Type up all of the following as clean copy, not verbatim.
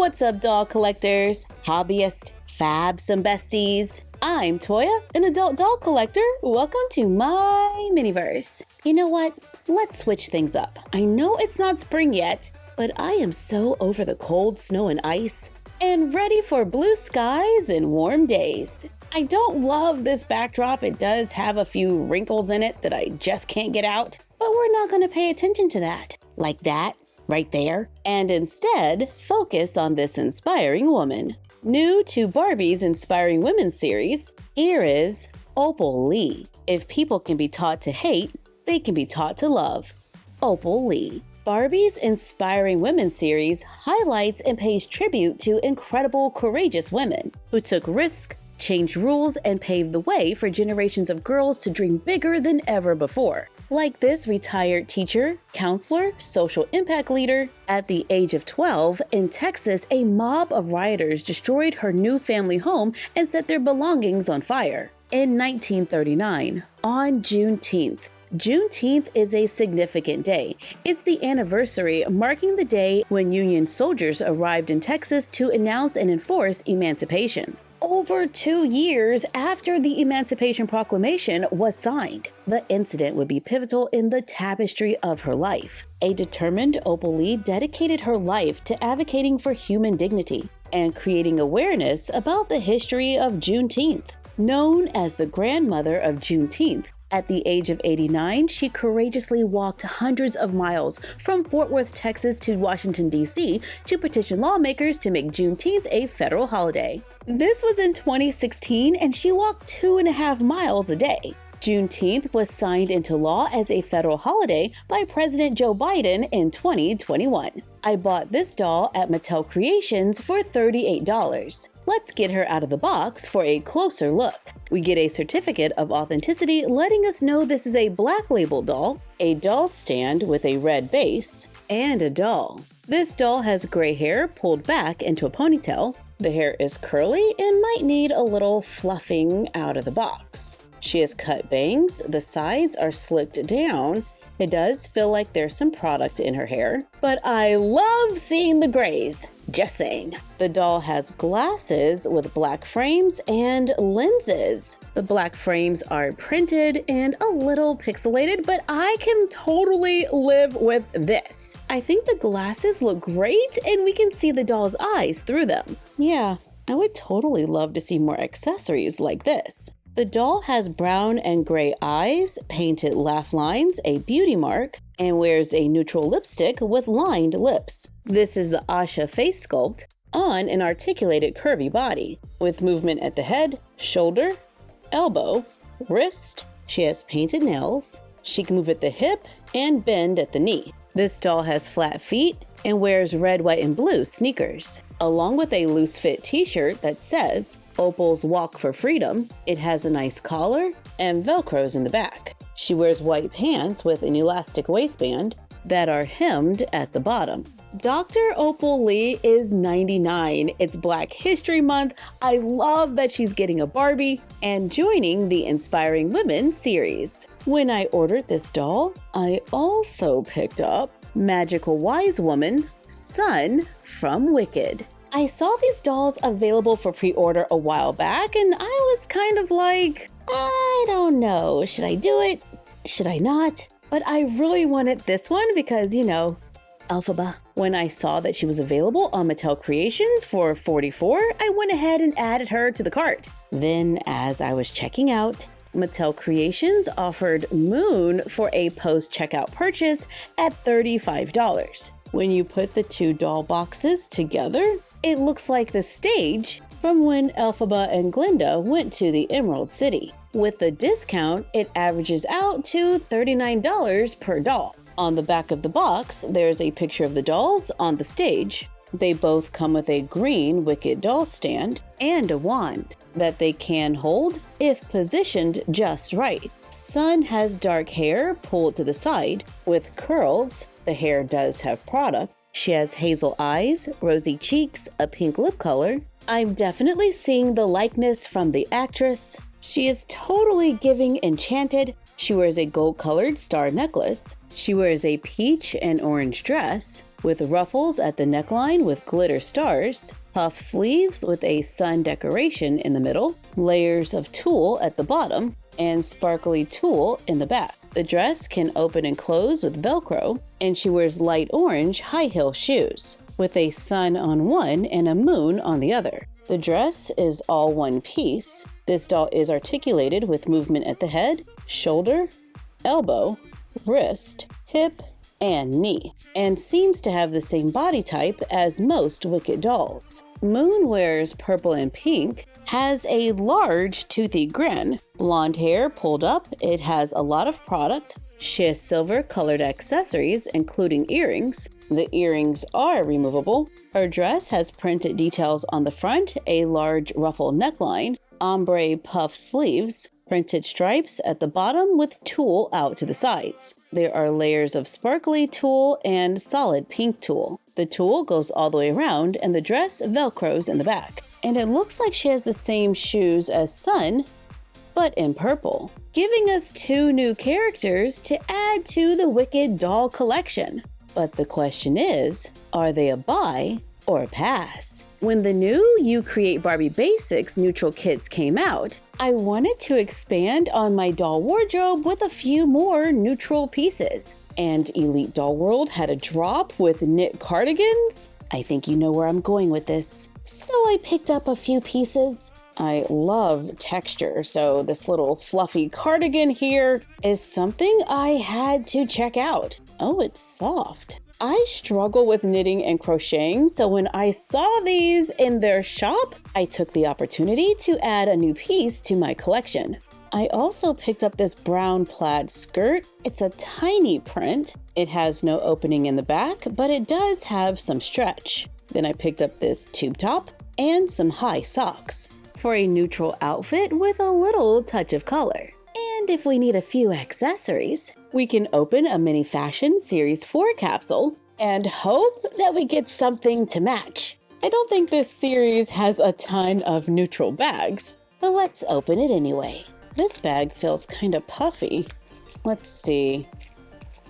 What's up, doll collectors, hobbyists, fabs, and besties? I'm Toya, an adult doll collector. Welcome to my miniverse. You know what? Let's switch things up. I know it's not spring yet, but I am so over the cold snow and ice and ready for blue skies and warm days. I don't love this backdrop. It does have a few wrinkles in it that I just can't get out, but we're not going to pay attention to that. Like that, right there. And instead, focus on this inspiring woman. New to Barbie's Inspiring Women series, here is Opal Lee. If people can be taught to hate, they can be taught to love. Opal Lee. Barbie's Inspiring Women series highlights and pays tribute to incredible, courageous women who took risks, changed rules, and paved the way for generations of girls to dream bigger than ever before. Like this retired teacher, counselor, social impact leader. At the age of 12, in Texas, a mob of rioters destroyed her new family home and set their belongings on fire. In 1939, on Juneteenth. Juneteenth is a significant day. It's the anniversary marking the day when Union soldiers arrived in Texas to announce and enforce emancipation. Over 2 years after the Emancipation Proclamation was signed, the incident would be pivotal in the tapestry of her life. A determined Opal Lee dedicated her life to advocating for human dignity and creating awareness about the history of Juneteenth. Known as the grandmother of Juneteenth, at the age of 89, she courageously walked hundreds of miles from Fort Worth, Texas to Washington, D.C. to petition lawmakers to make Juneteenth a federal holiday. This was in 2016, and she walked 2.5 miles a day. Juneteenth was signed into law as a federal holiday by President Joe Biden in 2021. I bought this doll at Mattel Creations for $38. Let's get her out of the box for a closer look. We get a certificate of authenticity letting us know this is a black label doll, a doll stand with a red base, and a doll. This doll has gray hair pulled back into a ponytail. The hair is curly and might need a little fluffing out of the box. She has cut bangs, the sides are slicked down. It does feel like there's some product in her hair, but I love seeing the grays, just saying. The doll has glasses with black frames and lenses. The black frames are printed and a little pixelated, but I can totally live with this. I think the glasses look great and we can see the doll's eyes through them. Yeah, I would totally love to see more accessories like this. The doll has brown and gray eyes, painted laugh lines, a beauty mark, and wears a neutral lipstick with lined lips. This is the Asha face sculpt on an articulated curvy body, with movement at the head, shoulder, elbow, wrist. She has painted nails. She can move at the hip and bend at the knee. This doll has flat feet and wears red, white, and blue sneakers, along with a loose-fit t-shirt that says Opal's Walk for Freedom. It has a nice collar and Velcros in the back. She wears white pants with an elastic waistband that are hemmed at the bottom. Dr. Opal Lee is 99. It's Black History Month. I love that she's getting a Barbie and joining the Inspiring Women series. When I ordered this doll, I also picked up Magical Wise Woman, Sun from Wicked. I saw these dolls available for pre-order a while back, and I was kind of like, I don't know, should I do it? Should I not? But I really wanted this one because, you know, Elphaba. When I saw that she was available on Mattel Creations for $44, I went ahead and added her to the cart. Then, as I was checking out, Mattel Creations offered Moon for a post-checkout purchase at $35. When you put the two doll boxes together, it looks like the stage from when Elphaba and Glinda went to the Emerald City. With the discount, it averages out to $39 per doll. On the back of the box, there's a picture of the dolls on the stage. They both come with a green Wicked doll stand and a wand that they can hold if positioned just right. Sun has dark hair pulled to the side with curls. The hair does have product. She has hazel eyes, rosy cheeks, a pink lip color. I'm definitely seeing the likeness from the actress. She is totally giving Enchanted. She wears a gold-colored star necklace. She wears a peach and orange dress with ruffles at the neckline with glitter stars, puff sleeves with a sun decoration in the middle, layers of tulle at the bottom, and sparkly tulle in the back. The dress can open and close with Velcro, and she wears light orange high heel shoes, with a sun on one and a moon on the other. The dress is all one piece. This doll is articulated with movement at the head, shoulder, elbow, wrist, hip, and knee, and seems to have the same body type as most Wicked dolls. Moon wears purple and pink, has a large toothy grin, blonde hair pulled up, it has a lot of product. She has silver colored accessories, including earrings. The earrings are removable. Her dress has printed details on the front, a large ruffle neckline, ombre puff sleeves, printed stripes at the bottom with tulle out to the sides. There are layers of sparkly tulle and solid pink tulle. The tulle goes all the way around and the dress velcros in the back. And it looks like she has the same shoes as Sun, but in purple, giving us 2 new characters to add to the Wicked doll collection. But the question is, are they a buy or a pass? When the new You Create Barbie Basics neutral kits came out, I wanted to expand on my doll wardrobe with a few more neutral pieces. And Elite Doll World had a drop with knit cardigans. I think you know where I'm going with this. So I picked up a few pieces. I love texture, so this little fluffy cardigan here is something I had to check out. Oh, it's soft. I struggle with knitting and crocheting, so when I saw these in their shop, I took the opportunity to add a new piece to my collection. I also picked up this brown plaid skirt. It's a tiny print. It has no opening in the back, but it does have some stretch. Then I picked up this tube top and some high socks for a neutral outfit with a little touch of color. And if we need a few accessories, we can open a mini fashion series 4 capsule and hope that we get something to match. I don't think this series has a ton of neutral bags, but let's open it anyway. This bag feels kind of puffy. Let's see.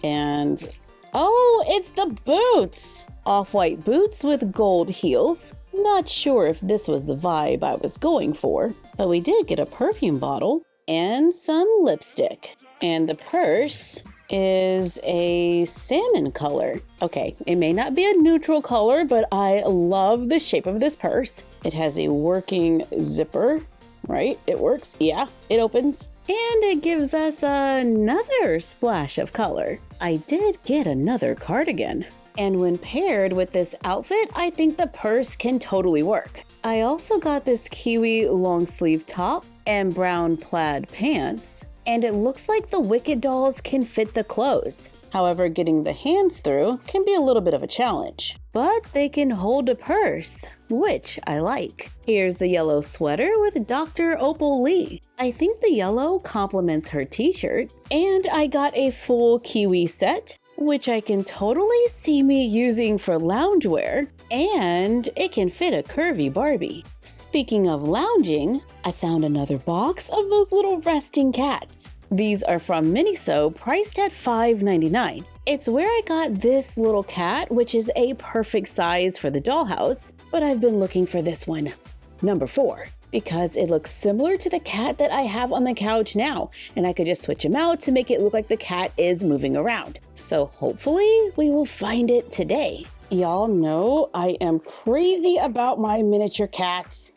And oh, it's the boots! Off-white boots with gold heels. Not sure if this was the vibe I was going for, but we did get a perfume bottle and some lipstick. And the purse is a salmon color. Okay, it may not be a neutral color, but I love the shape of this purse. It has a working zipper, right? It works. Yeah, it opens. And it gives us another splash of color. I did get another cardigan. And when paired with this outfit, I think the purse can totally work. I also got this kiwi long sleeve top and brown plaid pants. And it looks like the Wicked dolls can fit the clothes. However, getting the hands through can be a little bit of a challenge. But they can hold a purse, which I like. Here's the yellow sweater with Dr. Opal Lee. I think the yellow complements her t-shirt. And I got a full kiwi set, which I can totally see me using for loungewear, and it can fit a curvy Barbie. Speaking of lounging, I found another box of those little resting cats. These are from Miniso, priced at $5.99. It's where I got this little cat, which is a perfect size for the dollhouse, but I've been looking for this one, number 4. Because it looks similar to the cat that I have on the couch now, and I could just switch him out to make it look like the cat is moving around. So hopefully we will find it today. Y'all know I am crazy about my miniature cats,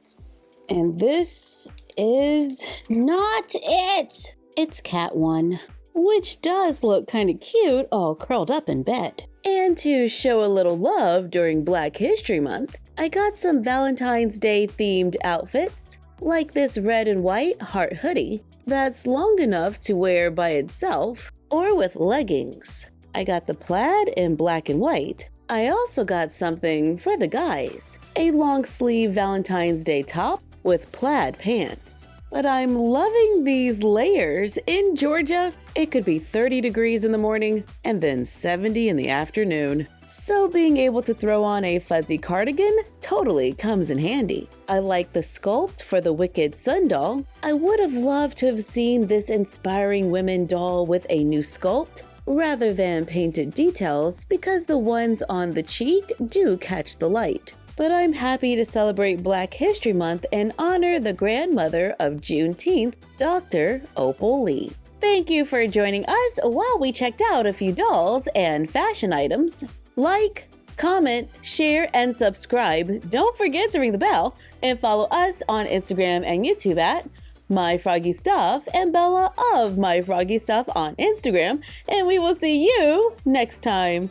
and this is not it. It's cat 1, which does look kind of cute all curled up in bed. And to show a little love during Black History Month, I got some Valentine's Day themed outfits, like this red and white heart hoodie that's long enough to wear by itself or with leggings. I got the plaid in black and white. I also got something for the guys, a long sleeve Valentine's Day top with plaid pants. But I'm loving these layers. In Georgia, it could be 30 degrees in the morning and then 70 in the afternoon. So being able to throw on a fuzzy cardigan totally comes in handy. I like the sculpt for the Wicked Sun doll. I would have loved to have seen this inspiring women doll with a new sculpt, rather than painted details because the ones on the cheek do catch the light. But I'm happy to celebrate Black History Month and honor the grandmother of Juneteenth, Dr. Opal Lee. Thank you for joining us while we checked out a few dolls and fashion items. Like, comment, share, and subscribe. Don't forget to ring the bell and follow us on Instagram and YouTube at MyFroggyStuff and Bella of MyFroggyStuff on Instagram. And we will see you next time.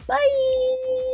Bye!